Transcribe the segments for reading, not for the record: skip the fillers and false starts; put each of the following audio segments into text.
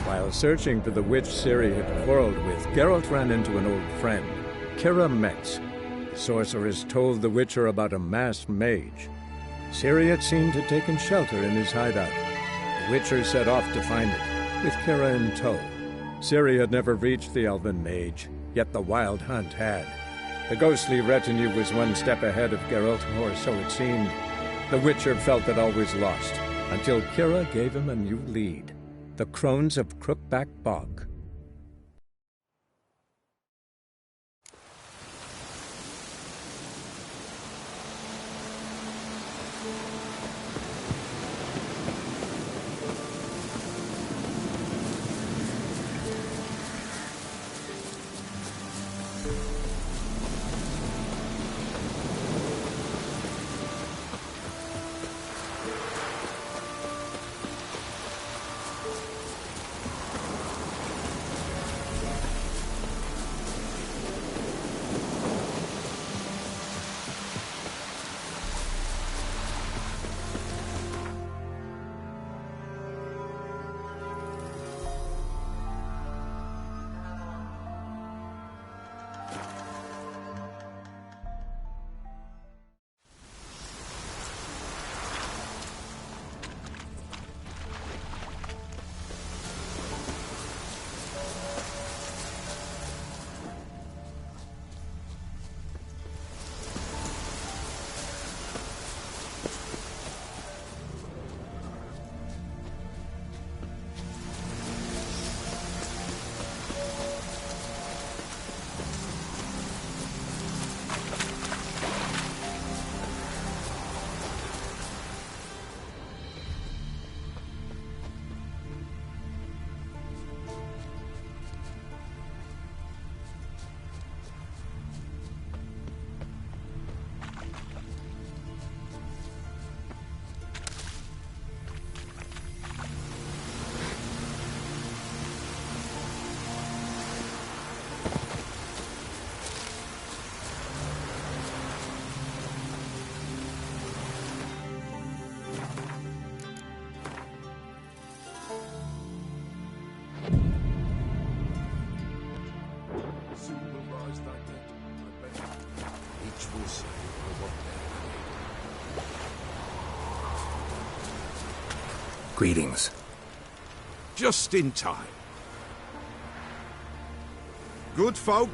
While searching for the witch Ciri had quarreled with, Geralt ran into an old friend, Keira Metz. The sorceress told the Witcher about a masked mage. Ciri had seemed to have taken shelter in his hideout. The Witcher set off to find it, with Keira in tow. Ciri had never reached the elven mage, yet the Wild Hunt had. The ghostly retinue was one step ahead of Geralt, or so it seemed. The Witcher felt that all was lost, until Keira gave him a new lead. The Crones of Crookback Bog. Greetings. Just in time. Good folk,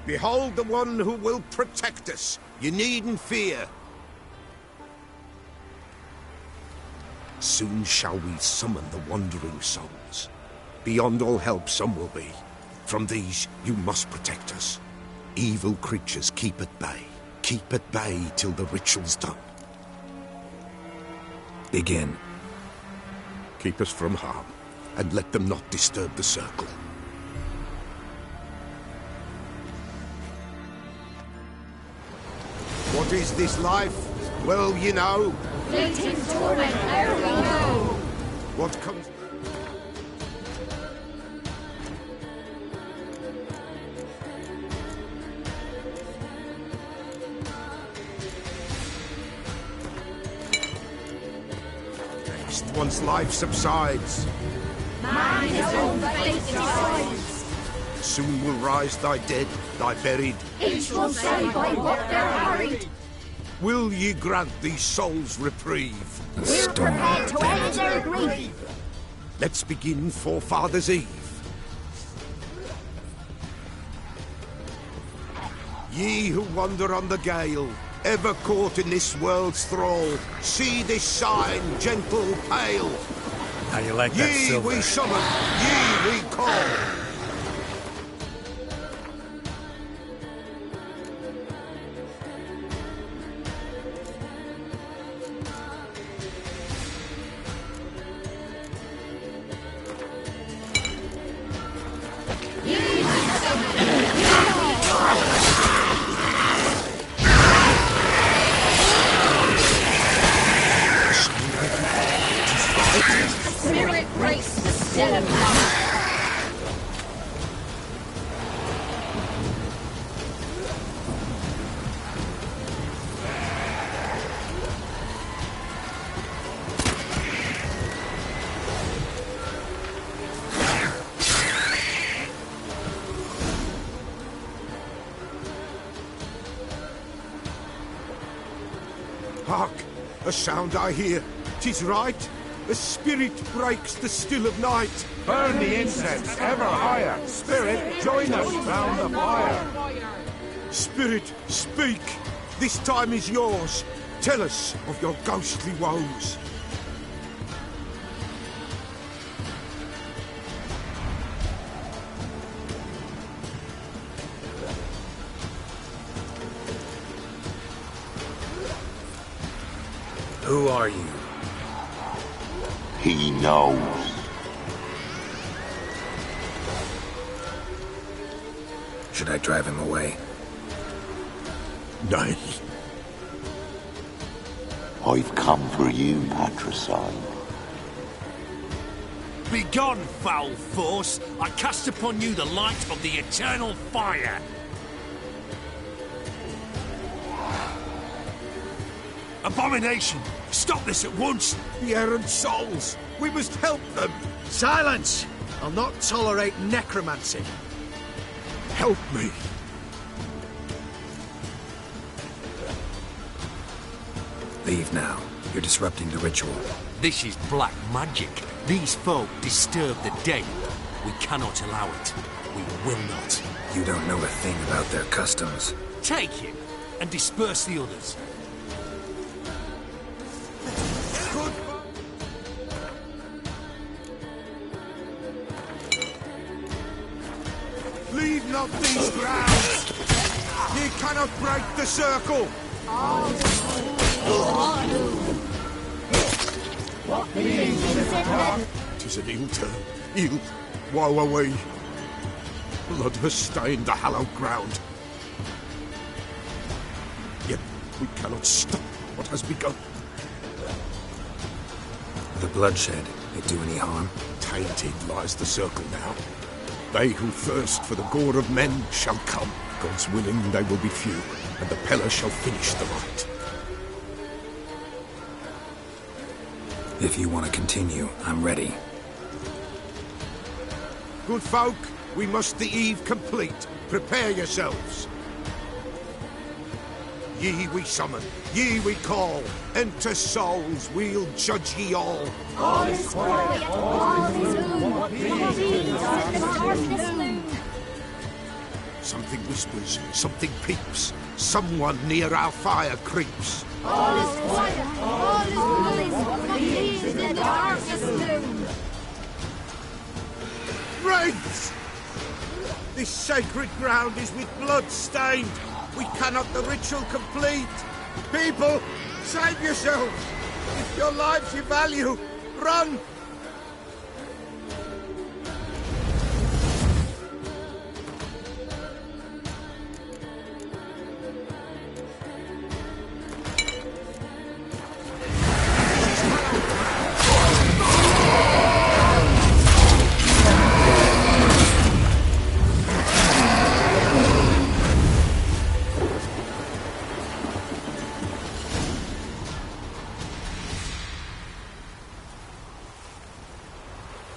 behold the one who will protect us. You needn't fear. Soon shall we summon the wandering souls. Beyond all help some will be. From these you must protect us. Evil creatures keep at bay. Keep at bay till the ritual's done. Begin. Keep us from harm, and let them not disturb the circle. What is this life? Well, you know. Fleeting torment, ere we know. What comes... once life subsides. Man his own fate decides. Soon will rise thy dead, thy buried. Each will say by what they're harried. Will ye grant these souls reprieve? We're prepared to end their grief. Let's begin Forefathers' Eve. Ye who wander on the gale, ever caught in this world's thrall, see this sign, gentle, pale. How you like that, Ye Silver? we summon, ye we call. Spirit breaks the still of life. Hark! A sound I hear. 'Tis right. A spirit breaks the still of night. Burn the incense ever higher. Spirit, join us round the fire. Spirit, speak. This time is yours. Tell us of your ghostly woes. Who are you? He knows. Should I drive him away? Nay. I've come for you, Patricide. Begone, foul force! I cast upon you the light of the eternal fire! Abomination! Stop this at once! The errant souls! We must help them! Silence! I'll not tolerate necromancy. Help me! Leave now. You're disrupting the ritual. This is black magic. These folk disturb the dead. We cannot allow it. We will not. You don't know a thing about their customs. Take him and disperse the others. Leave not these grounds! Ye cannot break the circle! Tis an ill turn. Ill. Woe away. Blood has stained the hallowed ground. Yet we cannot stop what has begun. The bloodshed, it do any harm? Tainted lies the circle now. They who thirst for the gore of men shall come. God's willing, they will be few, and the Peller shall finish the rite. If you want to continue, I'm ready. Good folk, we must the eve complete. Prepare yourselves. Ye we summon, ye we call. Enter souls, we'll judge ye all. All is quiet, all is gloom. Jesus in the darkness loom. Something whispers, something peeps. Someone near our fire creeps. All is quiet, all is gloom. Jesus in the darkness loom. Wraiths! This sacred ground is with blood stained. We cannot the ritual complete. People, save yourselves. If your lives you value, run.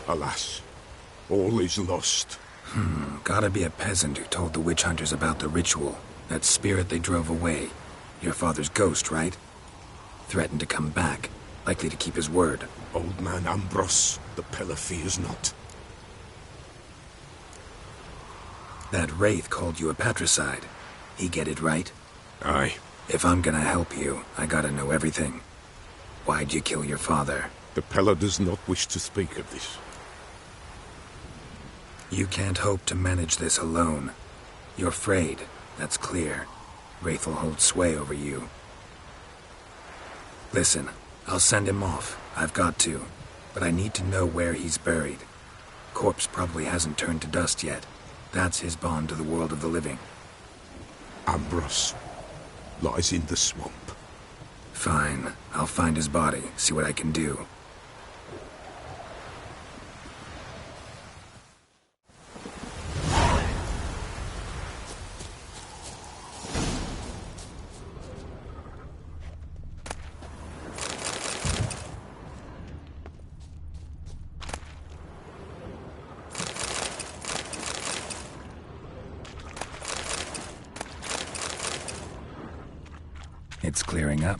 Alas, all is lost. Gotta be a peasant who told the witch hunters about the ritual. That spirit they drove away. Your father's ghost, right? Threatened to come back. Likely to keep his word. Old man Ambros, the Peller fears not. That wraith called you a patricide. He get it right? Aye. If I'm gonna help you, I gotta know everything. Why'd you kill your father? The Peller does not wish to speak of this. You can't hope to manage this alone. You're afraid, that's clear. Wraith will hold sway over you. Listen, I'll send him off. I've got to. But I need to know where he's buried. Corpse probably hasn't turned to dust yet. That's his bond to the world of the living. Ambros lies in the swamp. Fine. I'll find his body, see what I can do. It's clearing up.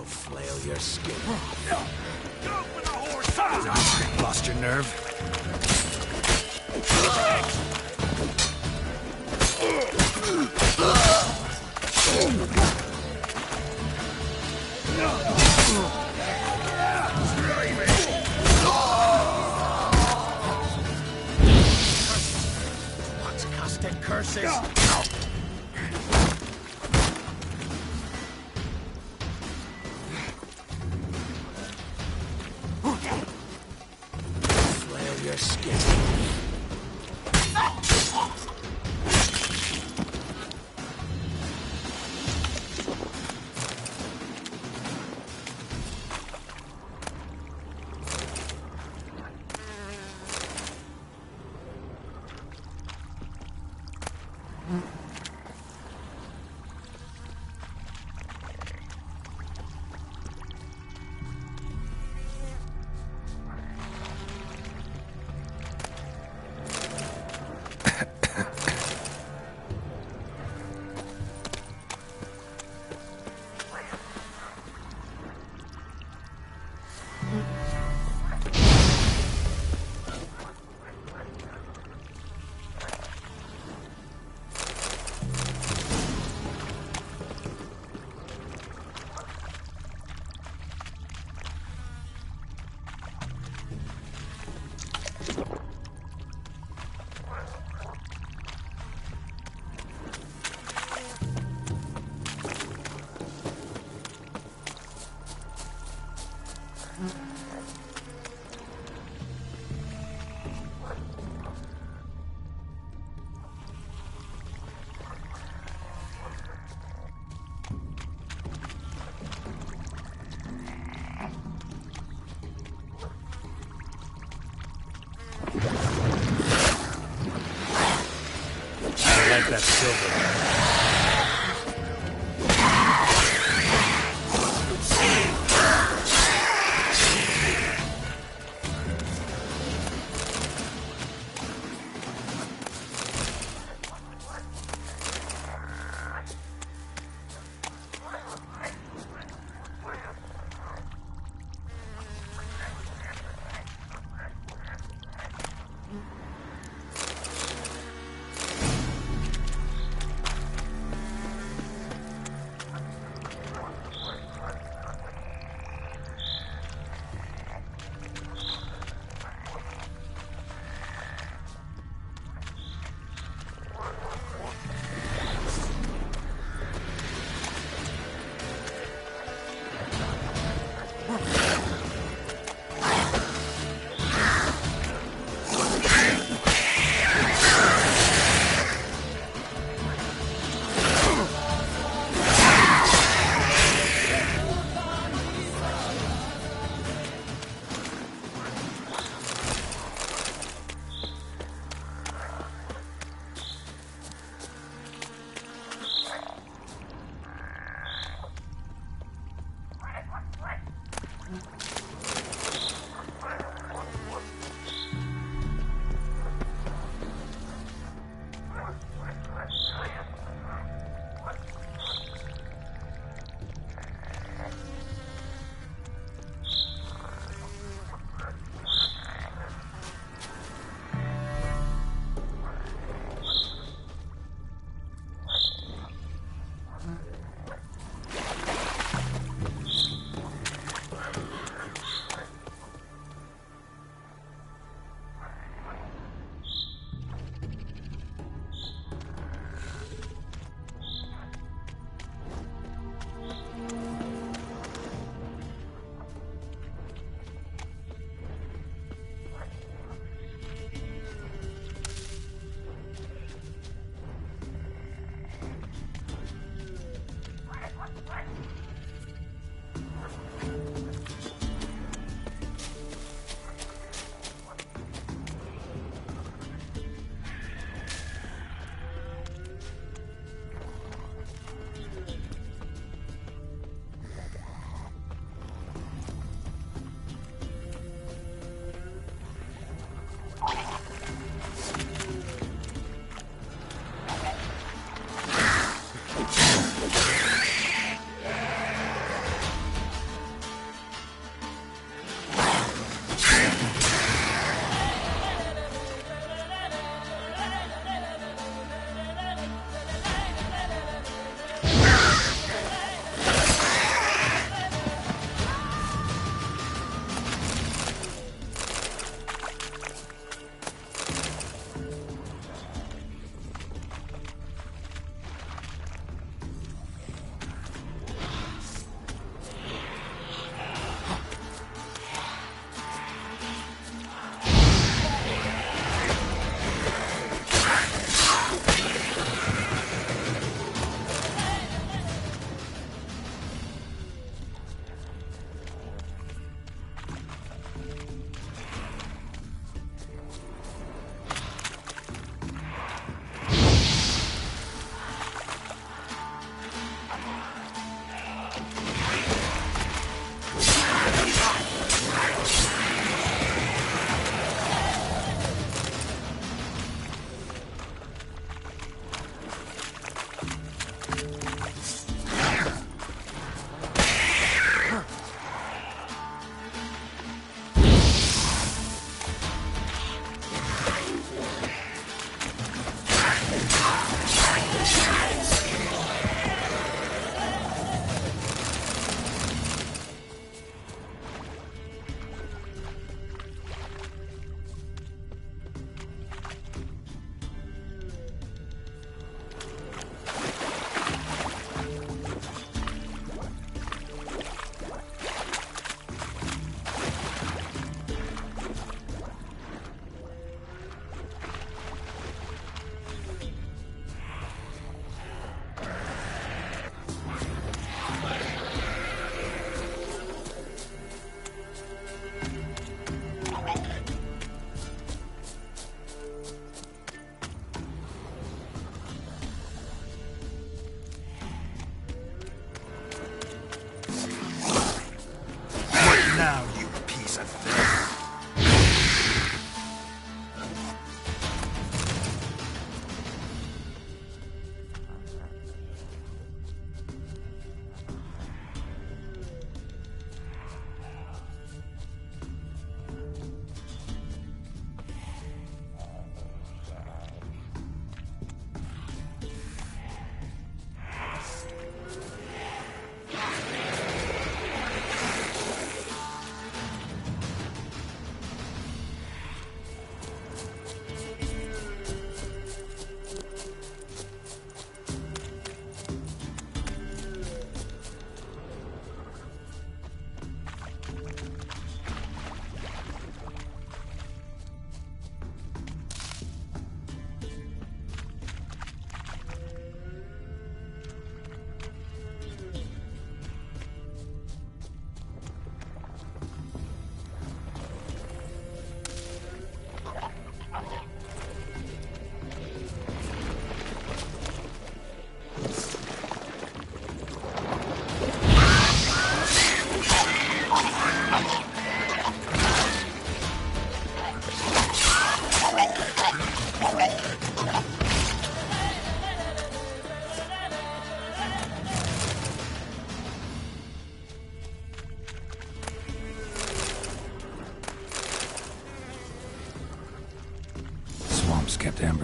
will flail your skin. Go for the horse! Lost your nerve? What's casting curses? Flail your skin. I like that silver.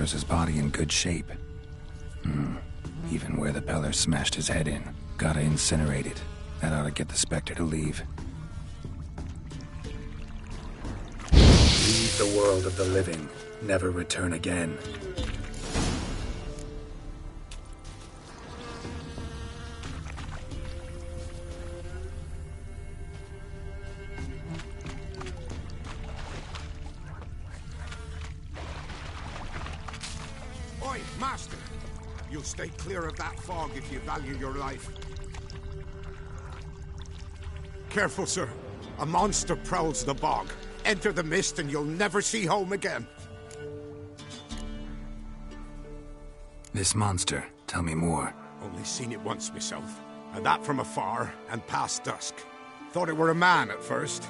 versus body in good shape. Even where the Peller smashed his head in. Gotta incinerate it. That ought to get the Spectre to leave. Leave the world of the living. Never return again. Oi, Master! You'll stay clear of that fog if you value your life. Careful, sir. A monster prowls the bog. Enter the mist and you'll never see home again. This monster, tell me more. Only seen it once myself, and that from afar and past dusk. Thought it were a man at first.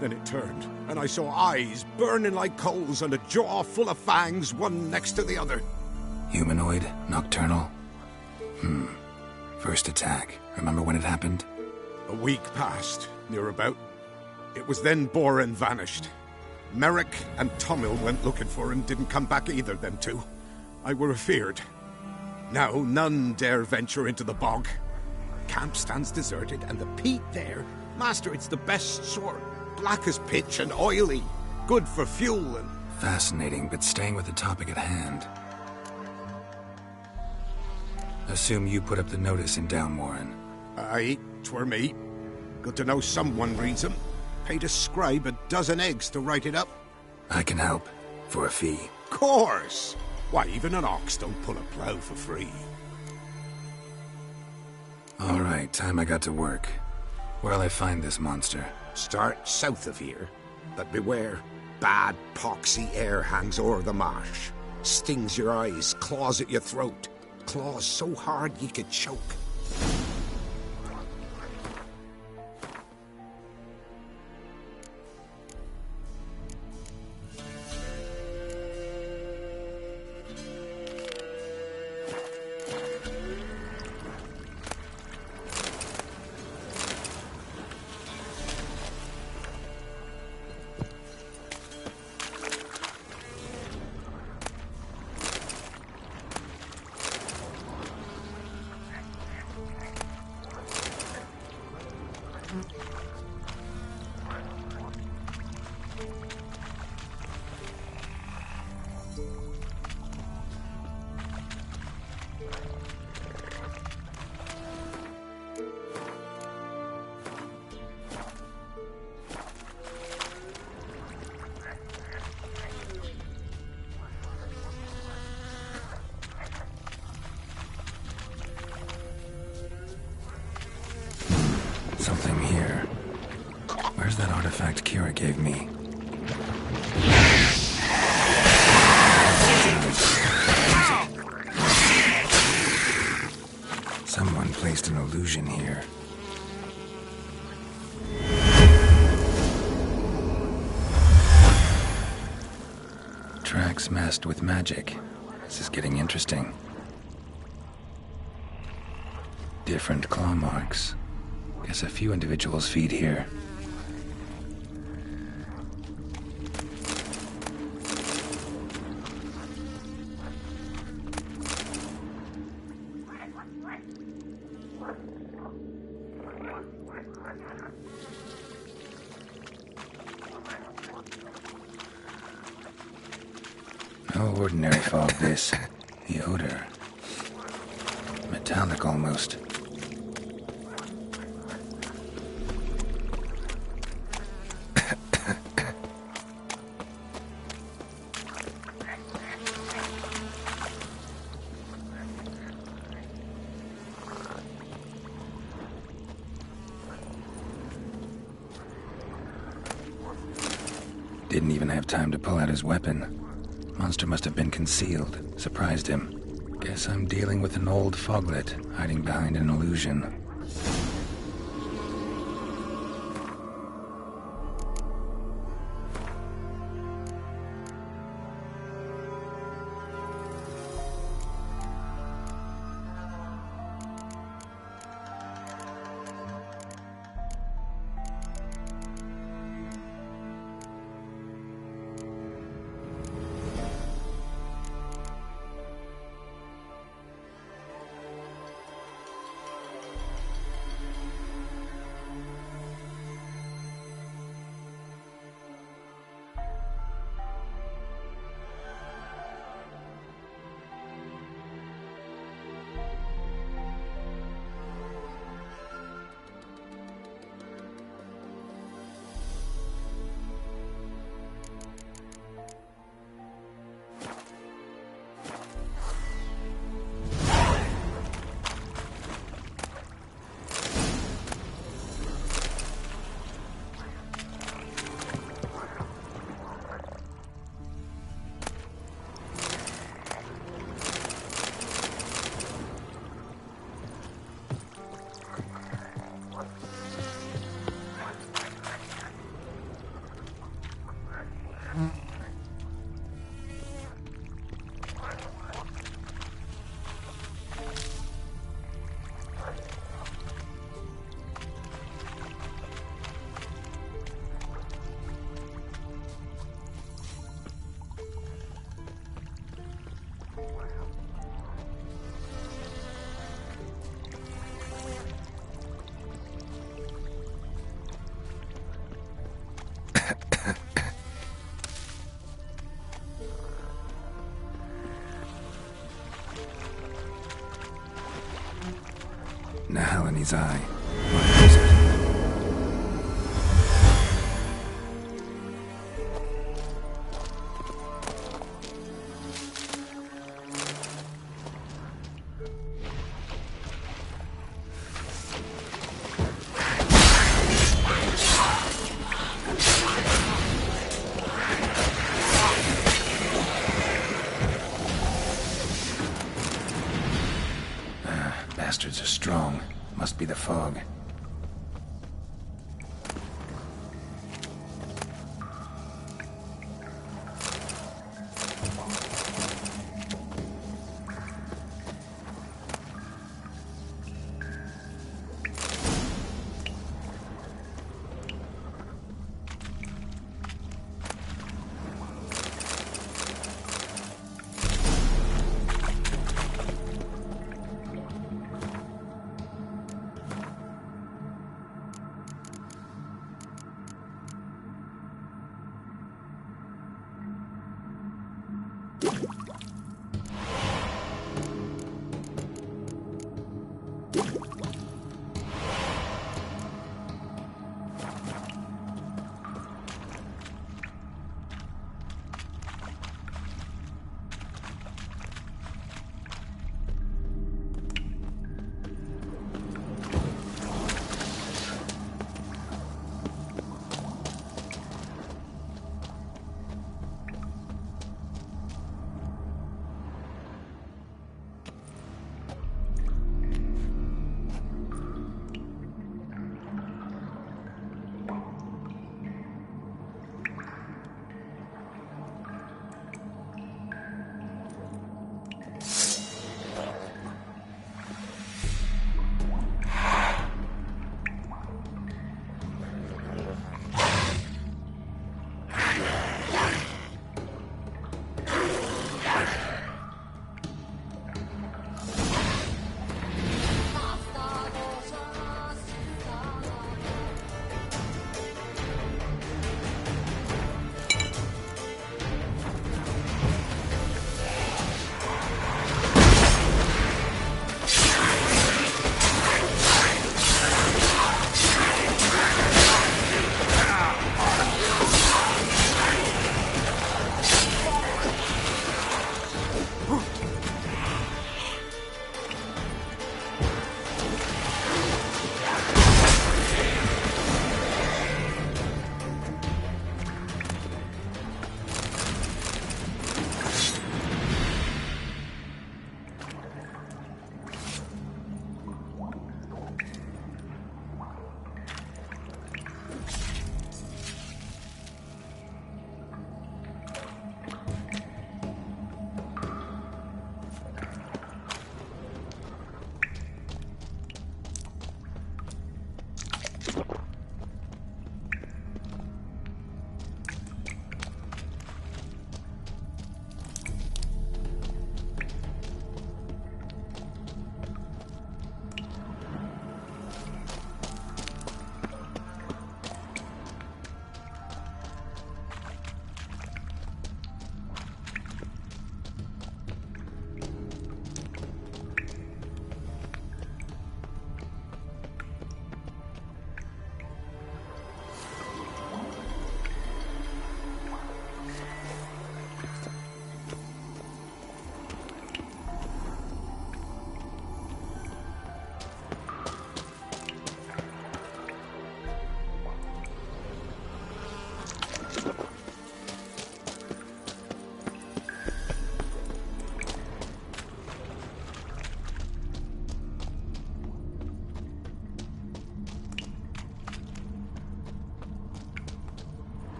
Then it turned, and I saw eyes burning like coals and a jaw full of fangs, one next to the other. Humanoid? Nocturnal? First attack. Remember when it happened? A week passed, near about. It was then Boren vanished. Merrick and Tomil went looking for him, didn't come back either, them two. I were afeard. Now none dare venture into the bog. Camp stands deserted, and the peat there, Master, it's the best sort. Black as pitch and oily. Good for fuel and... Fascinating, but staying with the topic at hand. Assume you put up the notice in Downwarren. Aye, 'twere me. Good to know someone reads 'em. Paid a scribe a dozen eggs to write it up. I can help. For a fee. Course! Why, even an ox don't pull a plough for free. Alright, time I got to work. Where'll I find this monster? Start south of here. But beware. Bad, poxy air hangs o'er the marsh. Stings your eyes, claws at your throat. Claws so hard ye could choke. Something here. Where's that artifact Kira gave me? Someone placed an illusion here. Tracks masked with magic. This is getting interesting. Different claw marks. Guess a few individuals feed here. No ordinary fog, this. The odor. Metallic almost. Didn't even have time to pull out his weapon. Monster must have been concealed. Surprised him. Guess I'm dealing with an old foglet, hiding behind an illusion. Nahal in his eye. What is it? Bastards are strong. Must be the fog.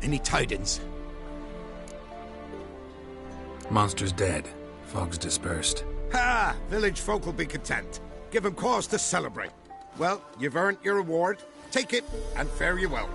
Any tidings? Monster's dead. Fog's dispersed. Ha! Village folk will be content. Give them cause to celebrate. Well, you've earned your reward. Take it, and fare you well.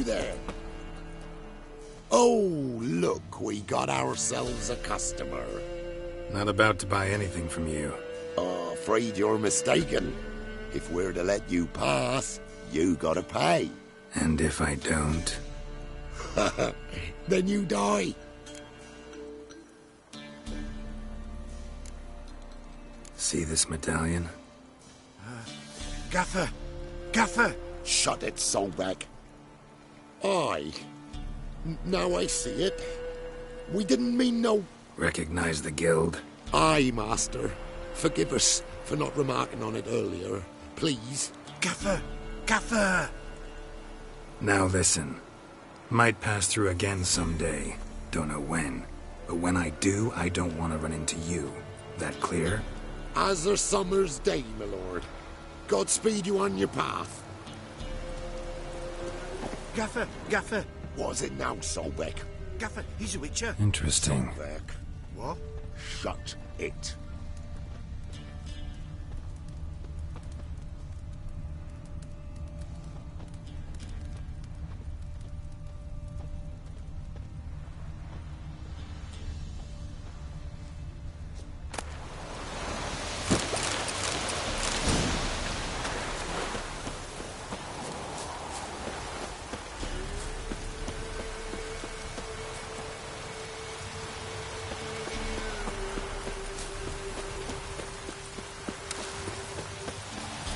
you there? Oh, look, we got ourselves a customer. Not about to buy anything from you. Afraid you're mistaken. If we're to let you pass, you gotta pay. And if I don't? Then you die. See this medallion? Gaffer! Gaffer! Shut it, Solbeck. Aye. Now I see it. We didn't mean no... Recognize the guild? Aye, Master. Forgive us for not remarking on it earlier. Please. Gaffer! Gaffer! Now listen. Might pass through again someday. Don't know when. But when I do, I don't want to run into you. That clear? As a summer's day, my lord. Godspeed you on your path. Gaffer, Gaffer. Was it now, Solbeck? Gaffer, he's a witcher. Interesting. Solbeck. What? Shut it.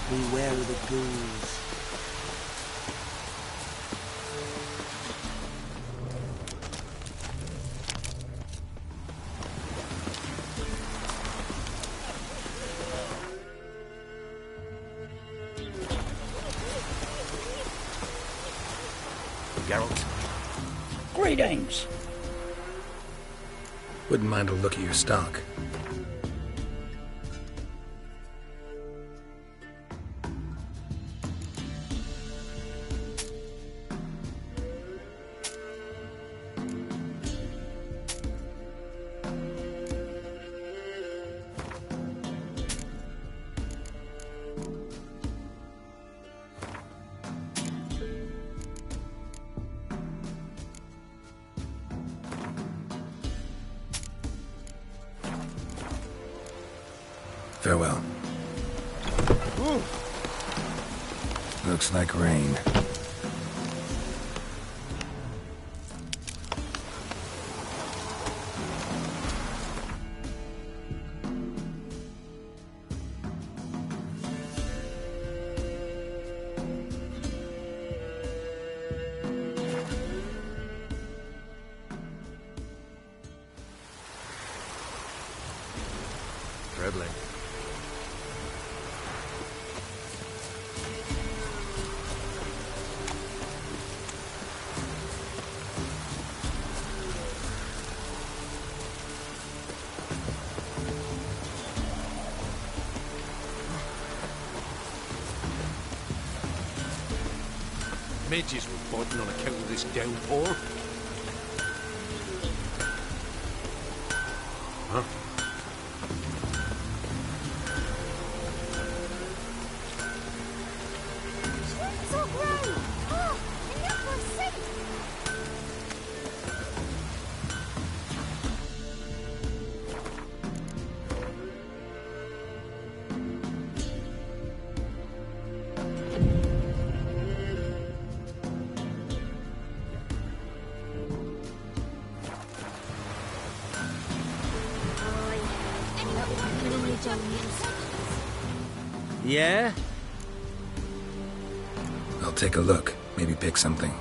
Beware the ghouls. Geralt. Greetings. Wouldn't mind a look at your stock. Farewell. Ooh. Looks like rain. Trebling. Midges were biting on account of this downpour. Huh? Trees all grown. Oh, enough for a seat. Yeah? I'll take a look. Maybe pick something.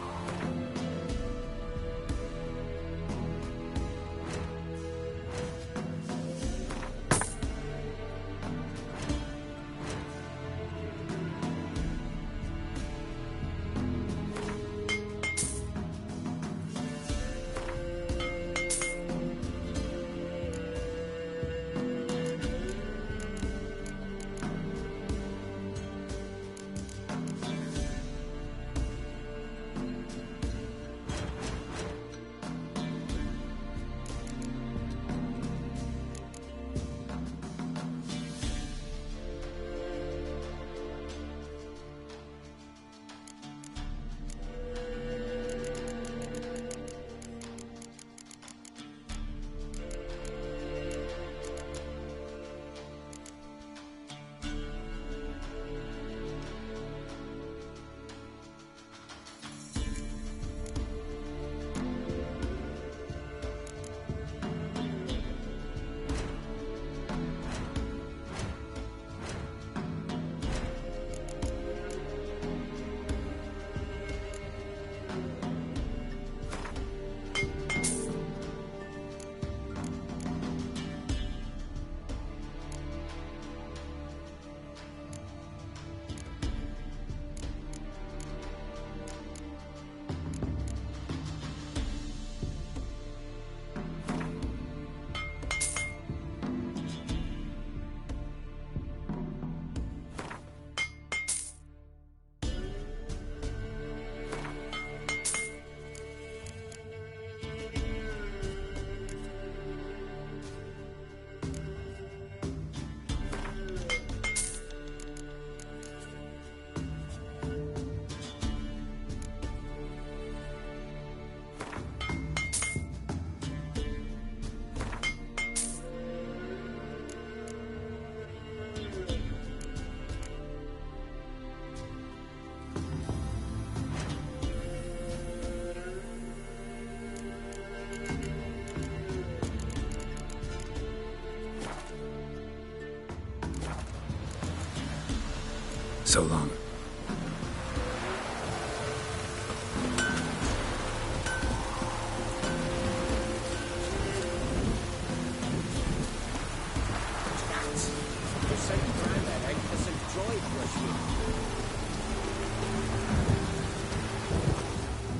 So long.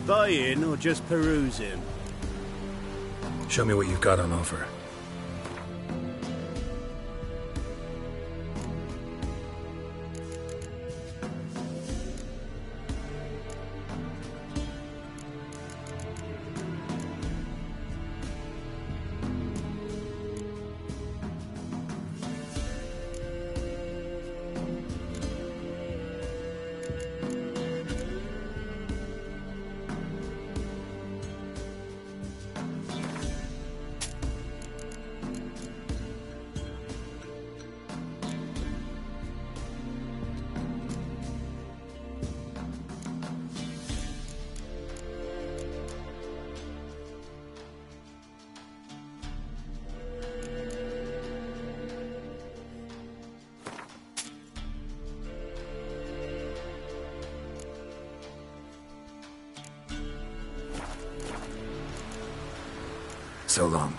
Buying or just perusing? Show me what you've got on offer. So long.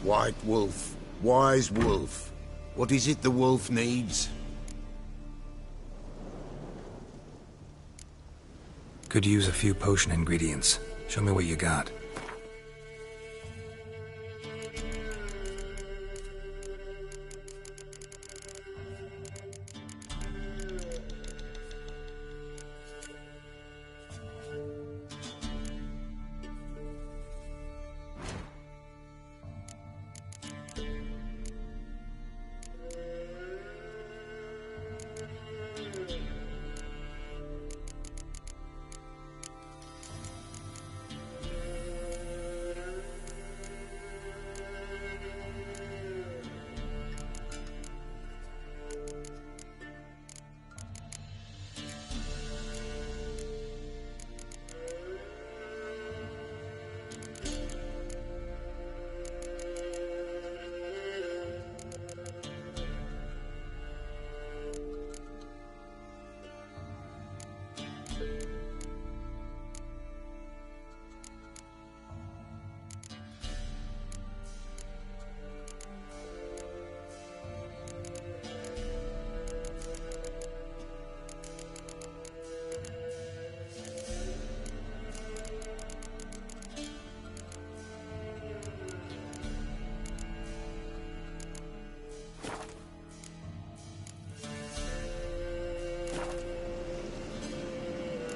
White Wolf, wise wolf. What is it the wolf needs? Could use a few potion ingredients. Show me what you got.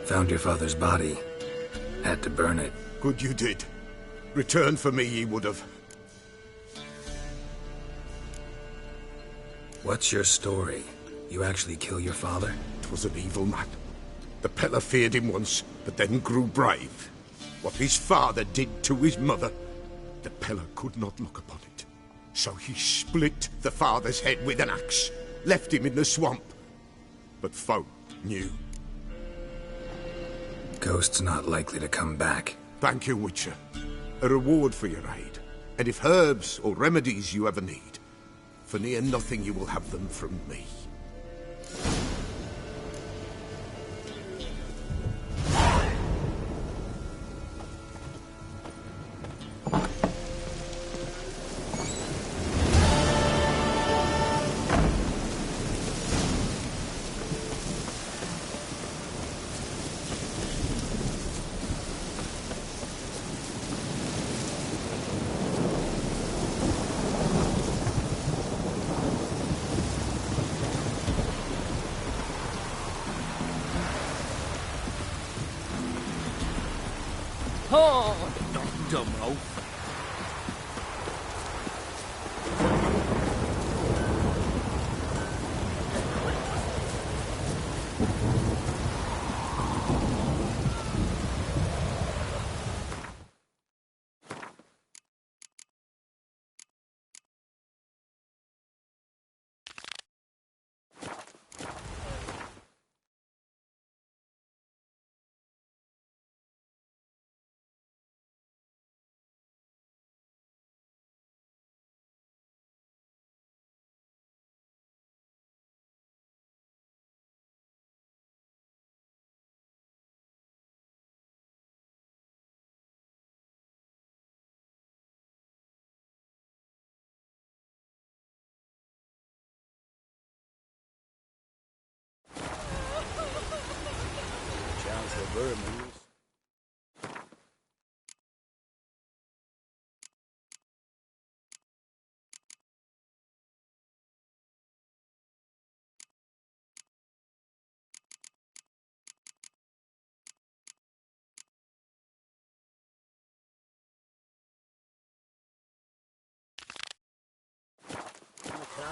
Found your father's body. Had to burn it. Good you did. Return for me ye would have. What's your story? You actually kill your father? 'Twas an evil man. The Peller feared him once, but then grew brave. What his father did to his mother, the Peller could not look upon it. So he split the father's head with an axe, left him in the swamp. But folk knew. Ghost's not likely to come back. Thank you, Witcher. A reward for your aid. And if herbs or remedies you ever need, for near nothing you will have them from me. Oh, not dumb,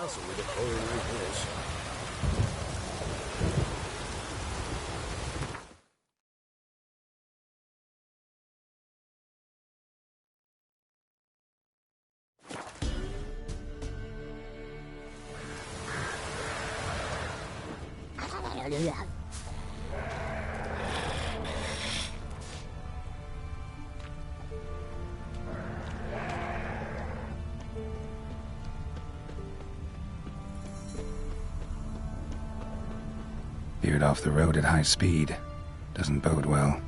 castle with a foreign horse. Veered off the road at high speed. Doesn't bode well.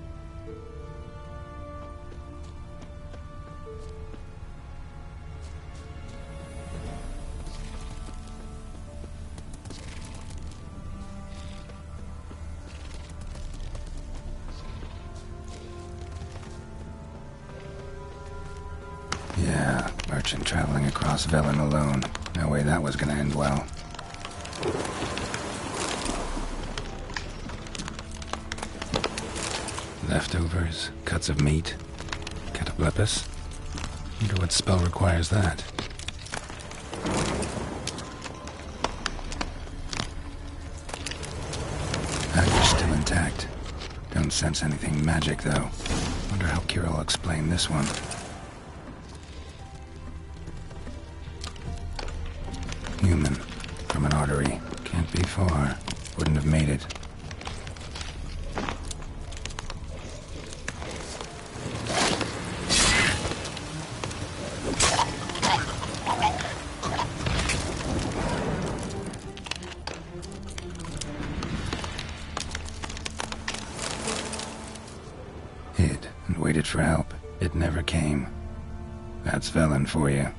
Yeah, merchant traveling across Velen alone. No way that was gonna end well. Leftovers, cuts of meat, cataplepis. Wonder what spell requires that. Dagger's still intact. Don't sense anything magic, though. Wonder how Kira will explain this one. Human. From an artery. Can't be far. Wouldn't have made it. Hid and waited for help. It never came. That's Velen for you.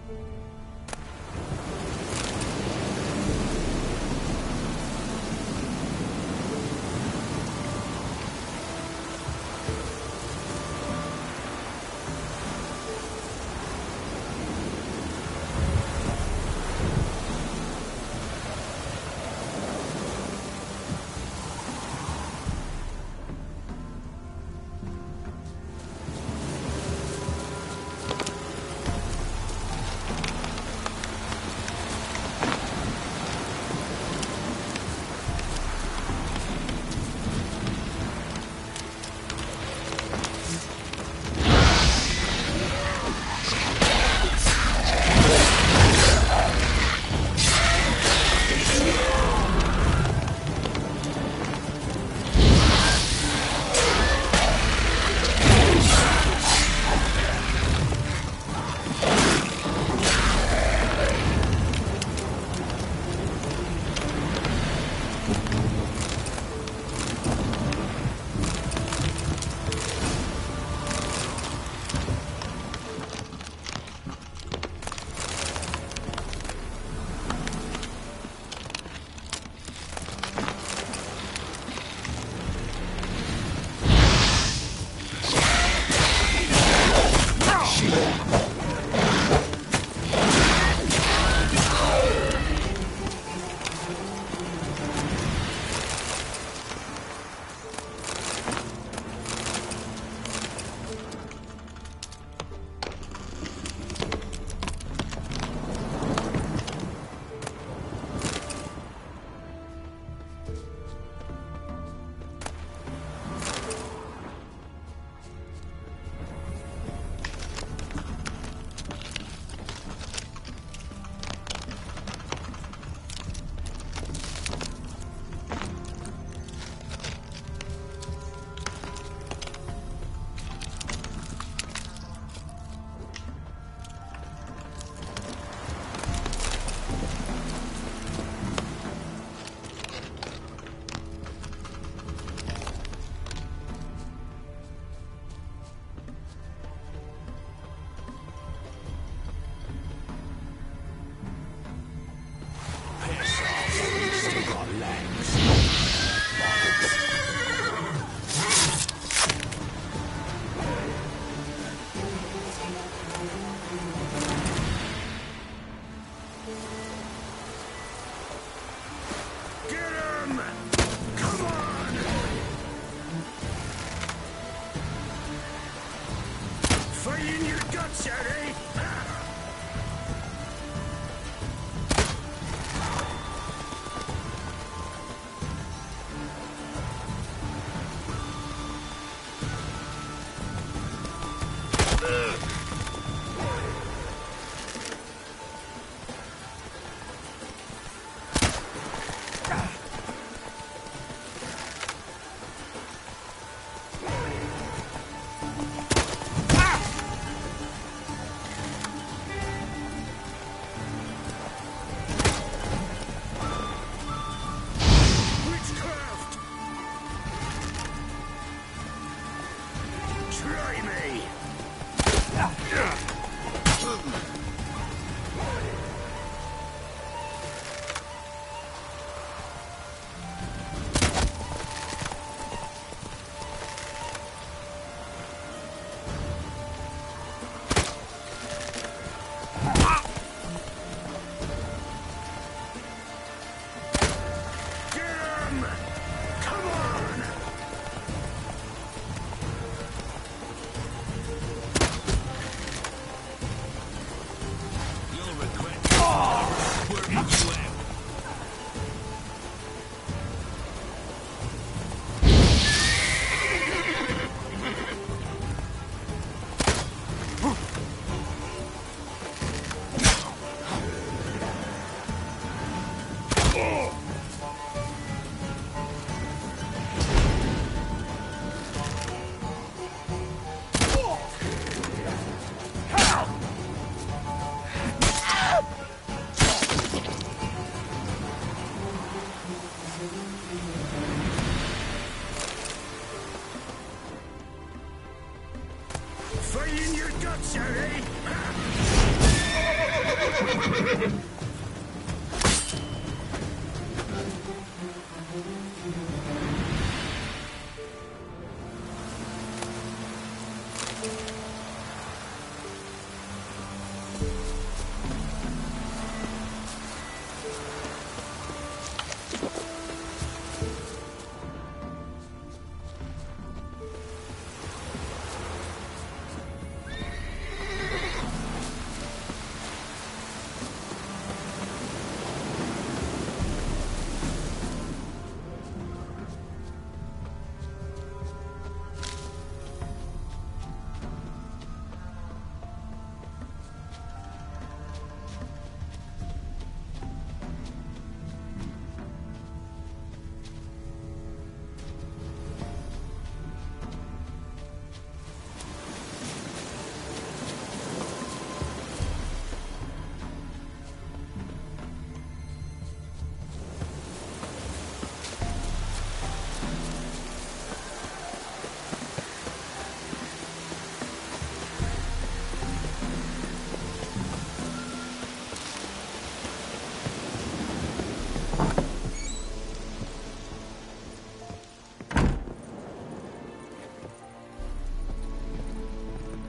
Fighting your guts out, eh?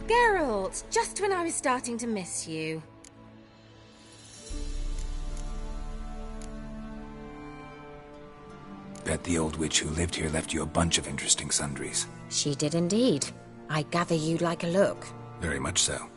Geralt, just when I was starting to miss you. Bet the old witch who lived here left you a bunch of interesting sundries. She did indeed. I gather you'd like a look. Very much so.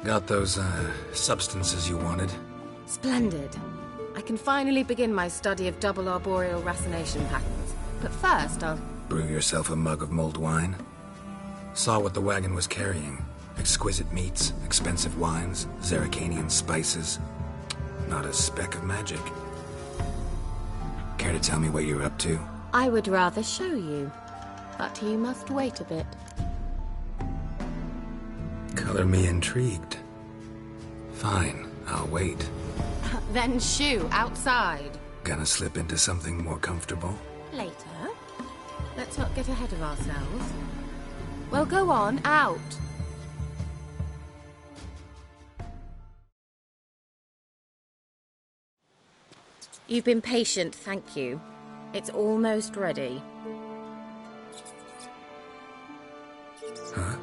Got those, substances you wanted? Splendid. I can finally begin my study of double arboreal racination patterns. But first, I'll... Brew yourself a mug of mulled wine? Saw what the wagon was carrying. Exquisite meats, expensive wines, Zerrikanian spices. Not a speck of magic. Care to tell me what you're up to? I would rather show you. But you must wait a bit. Color me intrigued. Fine, I'll wait. Then shoo, outside. Gonna slip into something more comfortable? Later. Let's not get ahead of ourselves. Well, go on, out. You've been patient, thank you. It's almost ready. Huh?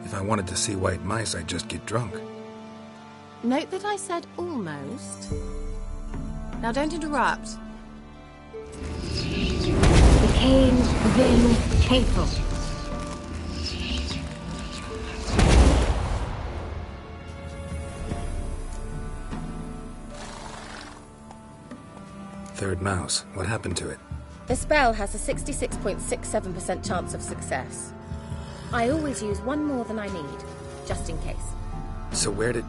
If I wanted to see white mice, I'd just get drunk. Note that I said almost. Now don't interrupt. Became then hateful. Third mouse. What happened to it? The spell has a 66.67% chance of success. I always use one more than I need, just in case. So where did...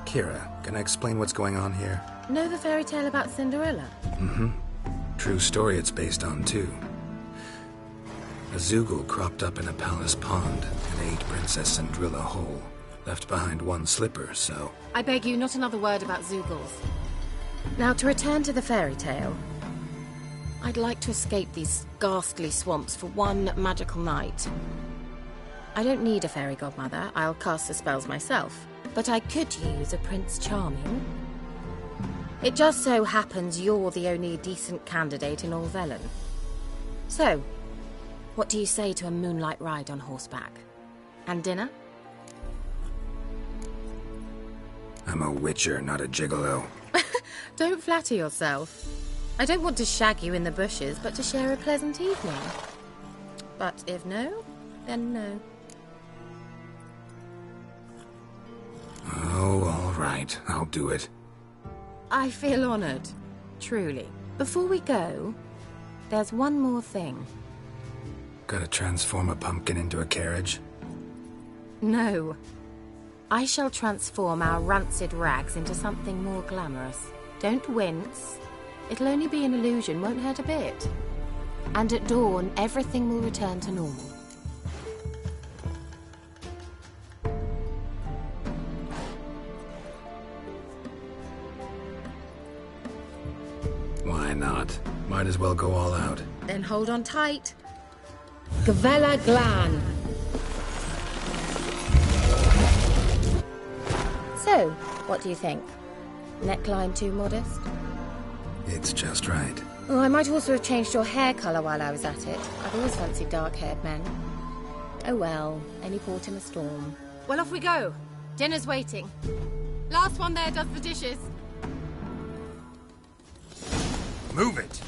Kira, can I explain what's going on here? Know the fairy tale about Cinderella? Mm-hmm. True story it's based on, too. A Zoogle cropped up in a palace pond and ate Princess Cinderella whole. Left behind one slipper, so... I beg you, not another word about Zoogles. Now, to return to the fairy tale. I'd like to escape these ghastly swamps for one magical night. I don't need a fairy godmother. I'll cast the spells myself. But I could use a Prince Charming. It just so happens you're the only decent candidate in all Velen. So, what do you say to a moonlight ride on horseback? And dinner? I'm a witcher, not a gigolo. Don't flatter yourself. I don't want to shag you in the bushes, but to share a pleasant evening. But if no, then no. Oh, all right. I'll do it. I feel honored. Truly. Before we go, there's one more thing. Gotta transform a pumpkin into a carriage? No. I shall transform our rancid rags into something more glamorous. Don't wince. It'll only be an illusion, won't hurt a bit. And at dawn, everything will return to normal. Why not? Might as well go all out. Then hold on tight. Gavella Glan. So, what do you think? Neckline too modest? It's just right. Oh, I might also have changed your hair colour while I was at it. I've always fancied dark-haired men. Oh well, any port in a storm. Well, off we go. Dinner's waiting. Last one there does the dishes. Move it!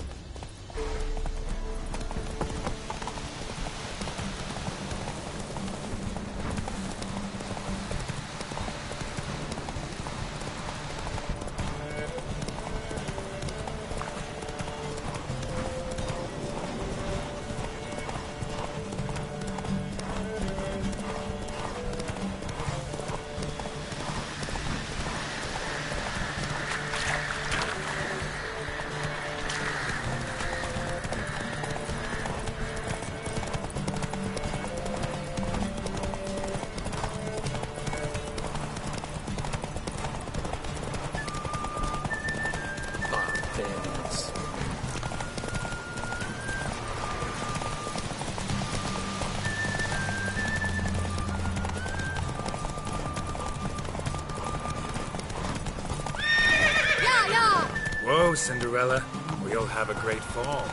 Whoa, Cinderella. We'll have a great fall.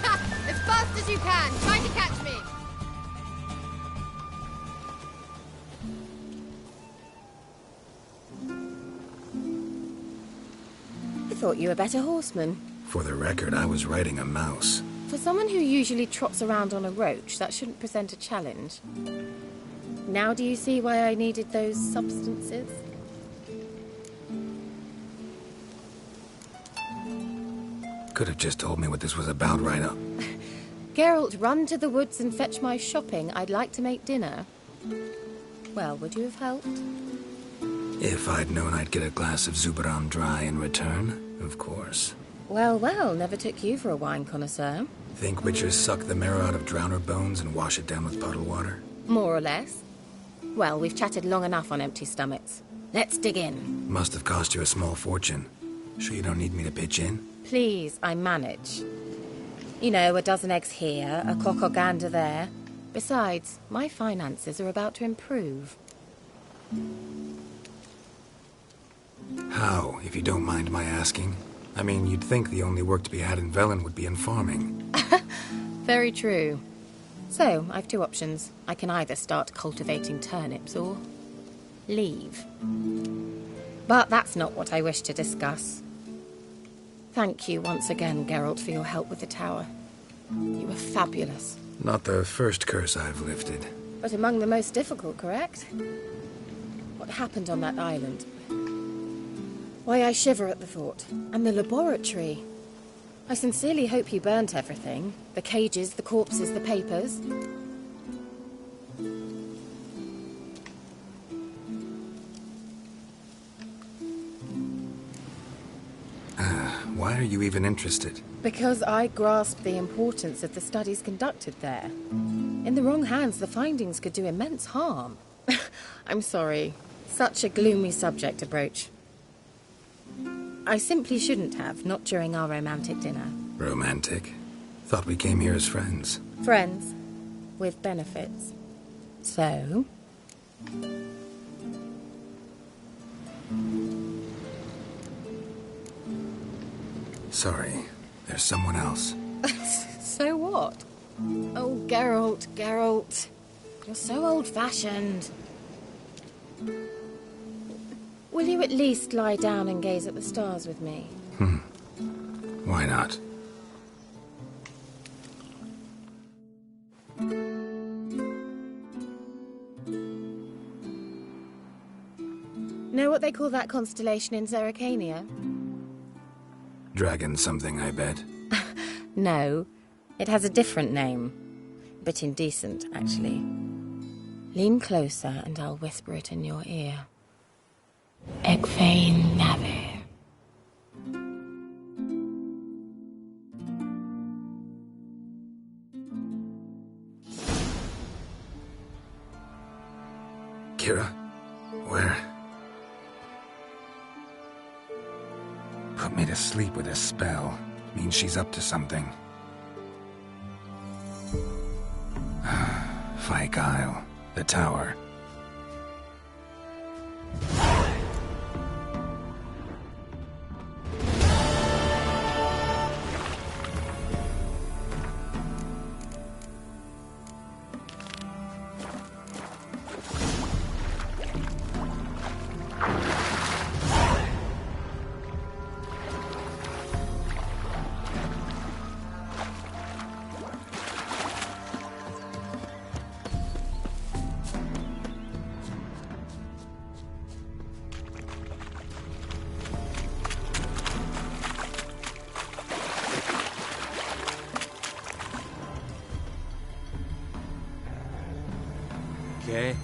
Ha! As fast as you can! Try to catch me! I thought you were a better horseman. For the record, I was riding a mouse. For someone who usually trots around on a roach, that shouldn't present a challenge. Now do you see why I needed those substances? Could have just told me what this was about right up. Geralt, run to the woods and fetch my shopping. I'd like to make dinner. Well, would you have helped? If I'd known I'd get a glass of Zubaram dry in return, of course. Well, well, never took you for a wine connoisseur. Think witchers suck the marrow out of drowner bones and wash it down with puddle water? More or less. Well, we've chatted long enough on empty stomachs. Let's dig in. Must have cost you a small fortune. Sure you don't need me to pitch in? Please, I manage. You know, a dozen eggs here, a cock or gander there. Besides, my finances are about to improve. How, if you don't mind my asking? I mean, you'd think the only work to be had in Velen would be in farming. Very true. So, I've two options. I can either start cultivating turnips or leave. But that's not what I wish to discuss. Thank you once again, Geralt, for your help with the tower. You were fabulous. Not the first curse I've lifted. But among the most difficult, correct? What happened on that island? Why, I shiver at the thought. And the laboratory. I sincerely hope you burnt everything. The cages, the corpses, the papers. Why are you even interested? Because I grasp the importance of the studies conducted there. In the wrong hands, the findings could do immense harm. I'm sorry. Such a gloomy subject to broach. I simply shouldn't have, not during our romantic dinner. Romantic? Thought we came here as friends. Friends. With benefits. So? Sorry, there's someone else. So what? Oh, Geralt, Geralt. You're so old-fashioned. Will you at least lie down and gaze at the stars with me? Why not? Know what they call that constellation in Zerrikania? Dragon something, I bet. No, it has a different name. A bit indecent, actually. Lean closer and I'll whisper it in your ear. Egfain Navir. Kira? Where? Put me to sleep with a spell. Means she's up to something. Fyke Isle. The tower. Okay.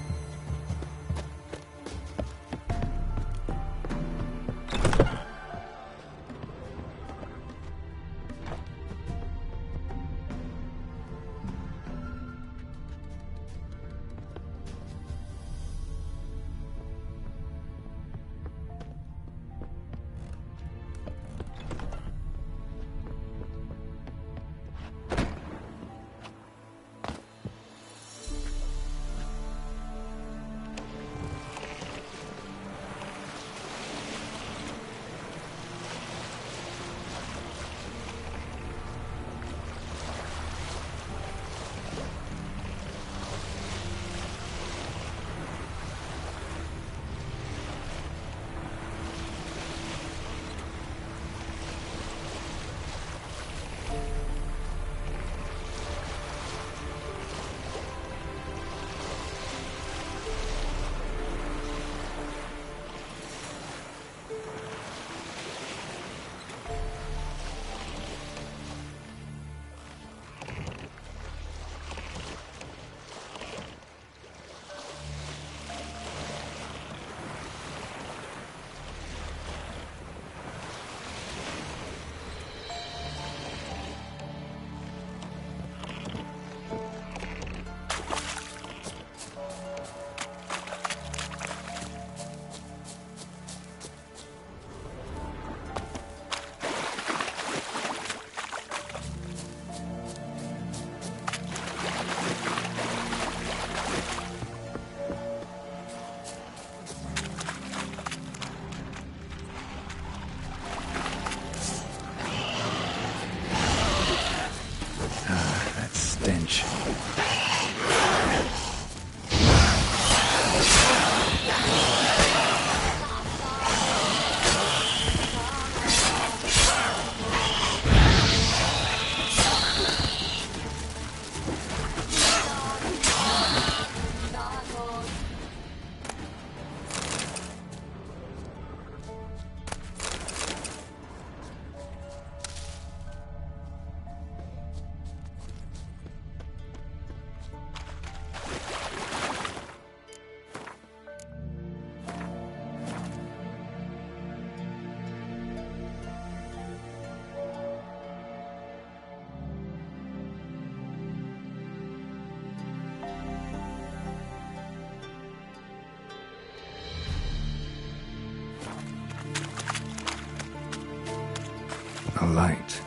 light.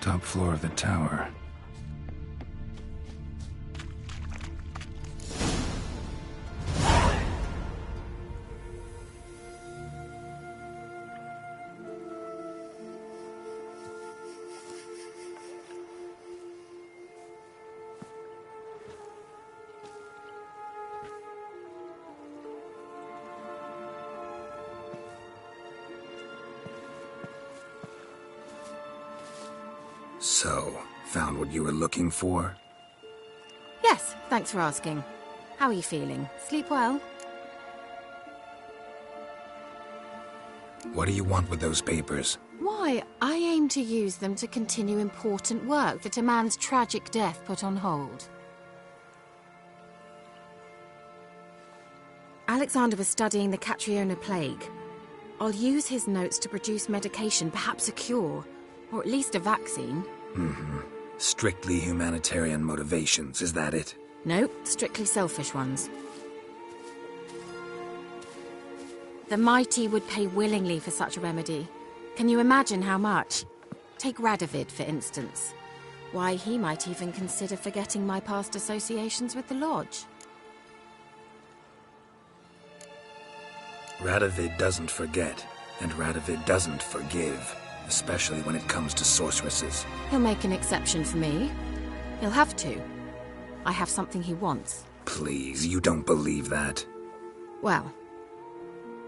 Top floor of the tower. So, found what you were looking for? Yes, thanks for asking. How are you feeling? Sleep well? What do you want with those papers? Why, I aim to use them to continue important work that a man's tragic death put on hold. Alexander was studying the Catriona plague. I'll use his notes to produce medication, perhaps a cure, or at least a vaccine. Mm-hmm. Strictly humanitarian motivations, is that it? No, strictly selfish ones. The mighty would pay willingly for such a remedy. Can you imagine how much? Take Radovid, for instance. Why, he might even consider forgetting my past associations with the Lodge. Radovid doesn't forget, and Radovid doesn't forgive. Especially when it comes to sorceresses. He'll make an exception for me. He'll have to. I have something he wants. Please, you don't believe that. Well,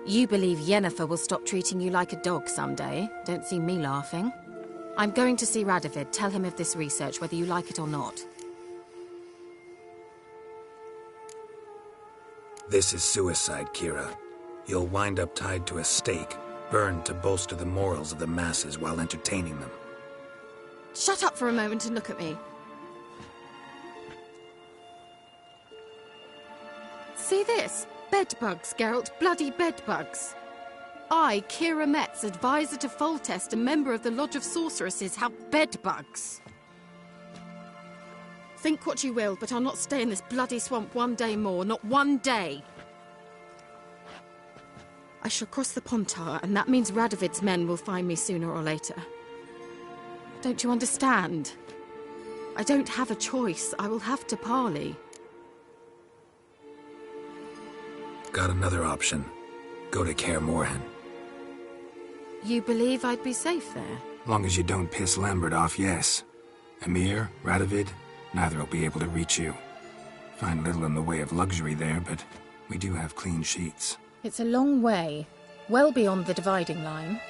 you believe Yennefer will stop treating you like a dog someday. Don't see me laughing. I'm going to see Radovid, tell him of this research, whether you like it or not. This is suicide, Kira. You'll wind up tied to a stake, burned to bolster the morals of the masses while entertaining them. Shut up for a moment and look at me. See this? Bedbugs, Geralt. Bloody bedbugs. I, Kira Metz, advisor to Foltest, a member of the Lodge of Sorceresses, have bedbugs. Think what you will, but I'll not stay in this bloody swamp one day more. Not one day. I shall cross the Pontar, and that means Radovid's men will find me sooner or later. Don't you understand? I don't have a choice. I will have to parley. Got another option. Go to Kaer Morhen. You believe I'd be safe there? Long as you don't piss Lambert off, yes. Emhyr, Radovid, neither will be able to reach you. Find little in the way of luxury there, but we do have clean sheets. It's a long way, well beyond the dividing line.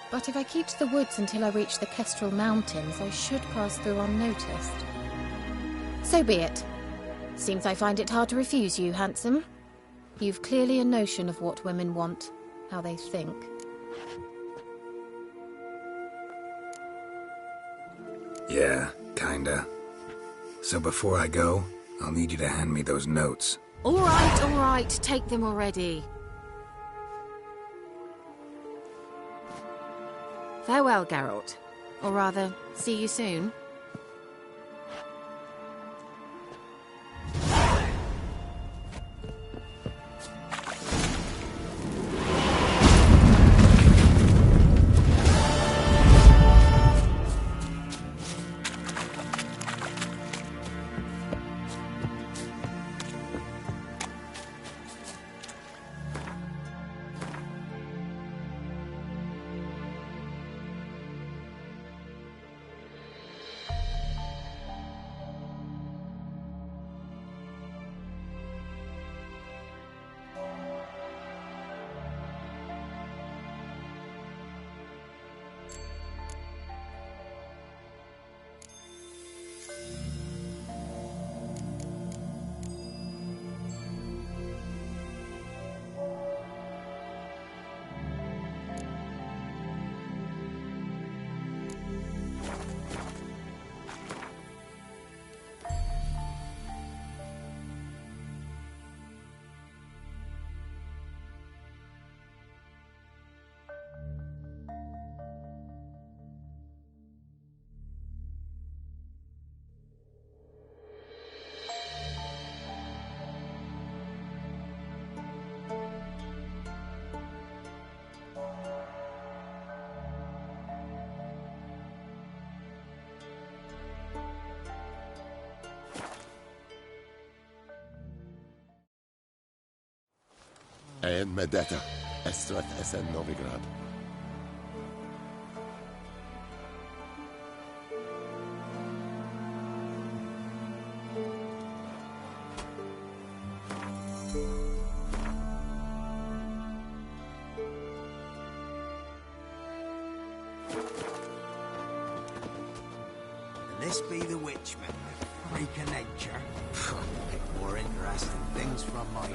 But if I keep to the woods until I reach the Kestrel Mountains, I should pass through unnoticed. So be it. Seems I find it hard to refuse you, handsome. You've clearly a notion of what women want, how they think. Yeah, kinda. So before I go, I'll need you to hand me those notes. All right, take them already. Farewell, Geralt. Or rather, see you soon. En Medeta, Estrat Esen Novigrad. This be the Witchman, freak of nature. Get more interesting things from mine.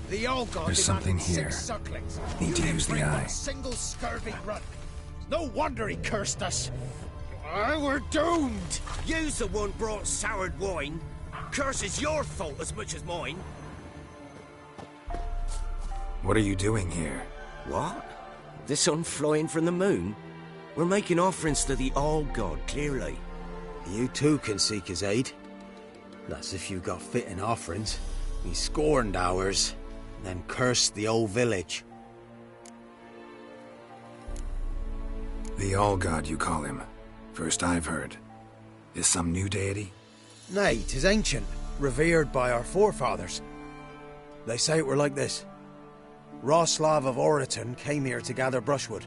The old god There's something demanded here. 6 sucklings. Need to You use the bring eye. a single scurvy grunt. No wonder he cursed us. We're doomed. You's the one brought soured wine. Curse is your fault as much as mine. What are you doing here? What? The sun flying from the moon? We're making offerings to the All-God, clearly. You too can seek his aid. That's if you got fitting offerings. We scorned ours, then cursed the old village. The All-God, you call him. First I've heard. Is some new deity? Nay, 'tis ancient, revered by our forefathers. They say it were like this. Roslav of Oriton came here to gather brushwood.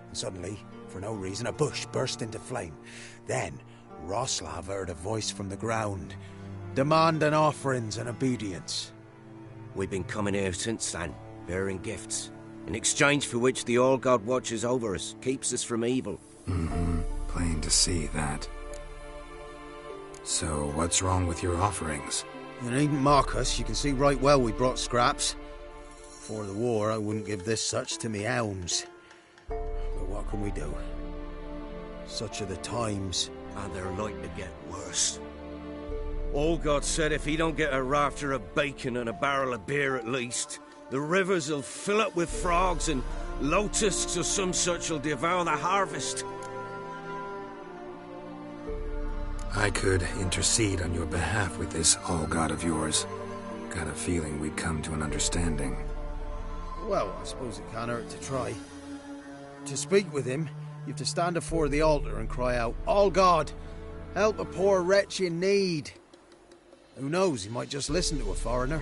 And suddenly, for no reason, a bush burst into flame. Then, Roslav heard a voice from the ground, demanding offerings and obedience. We've been coming here since then, bearing gifts, in exchange for which the All-God watches over us, keeps us from evil. Mm-hmm. Plain to see that. So, what's wrong with your offerings? You needn't mock us, you can see right well we brought scraps. Before the war, I wouldn't give this such to me hounds. But what can we do? Such are the times. And they're like to get worse. All-God said if he don't get a rafter of bacon and a barrel of beer at least, the rivers will fill up with frogs and locusts or some such will devour the harvest. I could intercede on your behalf with this All-God of yours. Got a feeling we'd come to an understanding. Well, I suppose it can't hurt to try. To speak with him, you have to stand before the altar and cry out, "All God, help a poor wretch in need." Who knows, he might just listen to a foreigner.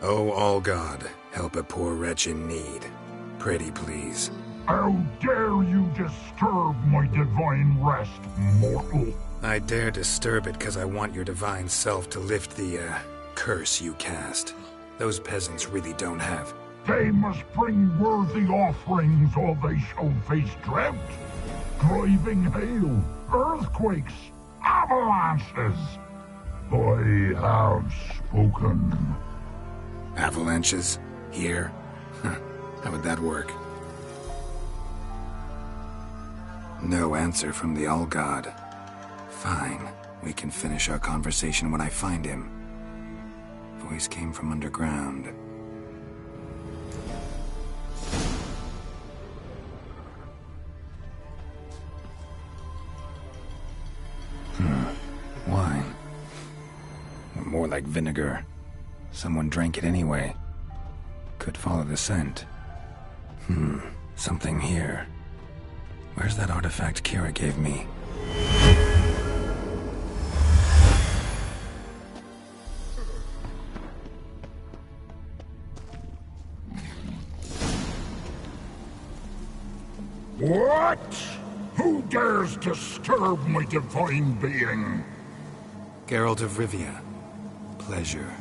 Oh, All-God, help a poor wretch in need. Pretty please. How dare you disturb my divine rest, mortal? I dare disturb it because I want your divine self to lift the, curse you cast. Those peasants really don't have. They must bring worthy offerings or they shall face drought, driving hail, earthquakes, avalanches. I have spoken. Avalanches? Here? How would that work? No answer from the All-God. Fine. We can finish our conversation when I find him. Voice came from underground. Wine. More like vinegar. Someone drank it anyway. Could follow the scent. Something here. Where's that artifact Kira gave me? What? Who dares disturb my divine being? Geralt of Rivia. Pleasure.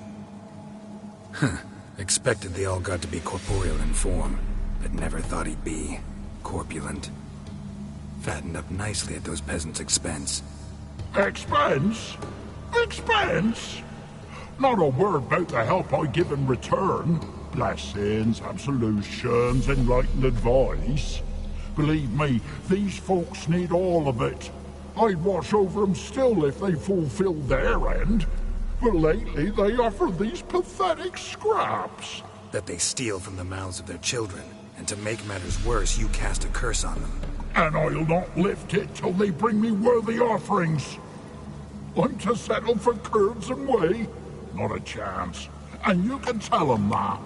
Expected the All-God to be corporeal in form, but never thought he'd be corpulent. Fattened up nicely at those peasants' expense. Expense? Expense? Not a word about the help I give in return. Blessings, absolutions, enlightened advice. Believe me, these folks need all of it. I'd watch over them still if they fulfilled their end. But lately they offer these pathetic scraps. that they steal from the mouths of their children, and to make matters worse, you cast a curse on them. And I'll not lift it till they bring me worthy offerings. I'm to settle for curds and whey? Not a chance. And you can tell them that.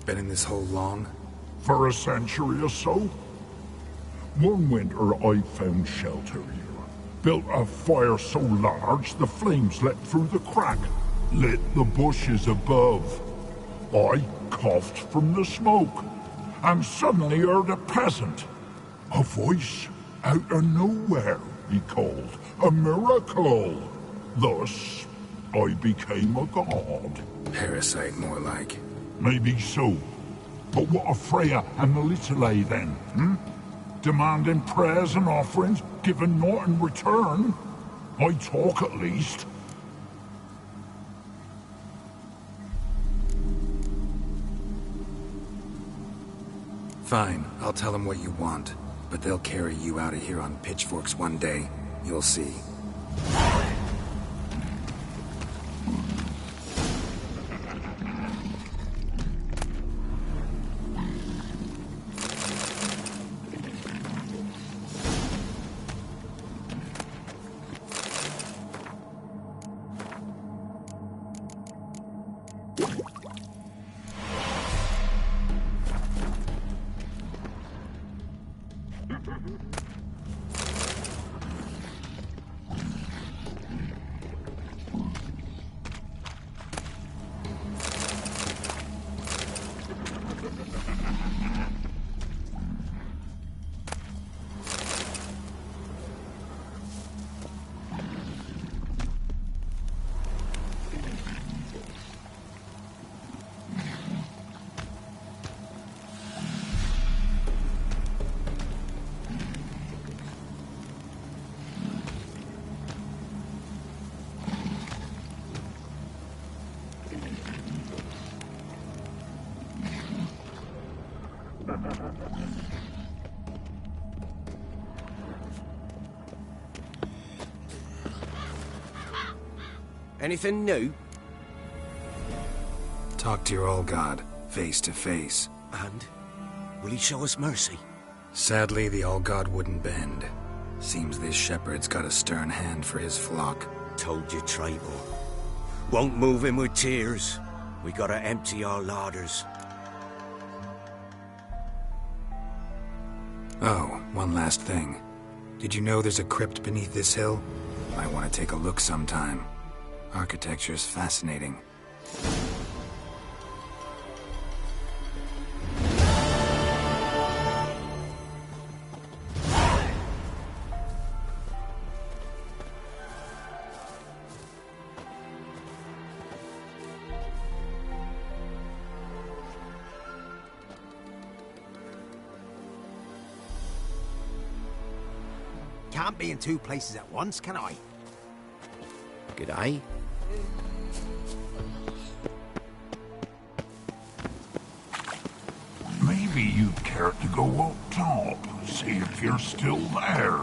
Been in this hole long? For a century or so. One winter I found shelter here. Built a fire so large the flames leapt through the crack, lit the bushes above. I coughed from the smoke, and suddenly heard a peasant. A voice out of nowhere, he called. A miracle. Thus, I became a god. Parasite, more like. Maybe so. But what of Freya and the Little then, Demanding prayers and offerings, giving naught in return? I talk at least. Fine, I'll tell them what you want. But they'll carry you out of here on pitchforks one day. You'll see. Anything new? Talk to your old god, face to face. And? Will he show us mercy? Sadly, the old god wouldn't bend. Seems this shepherd's got a stern hand for his flock. Told you, Tribal. Won't move him with tears. We gotta empty our larders. Oh, one last thing. Did you know there's a crypt beneath this hill? Might want to take a look sometime. Architecture's fascinating. Can't be in two places at once, can I? G'day. Maybe you'd care to go up top, see if you're still there.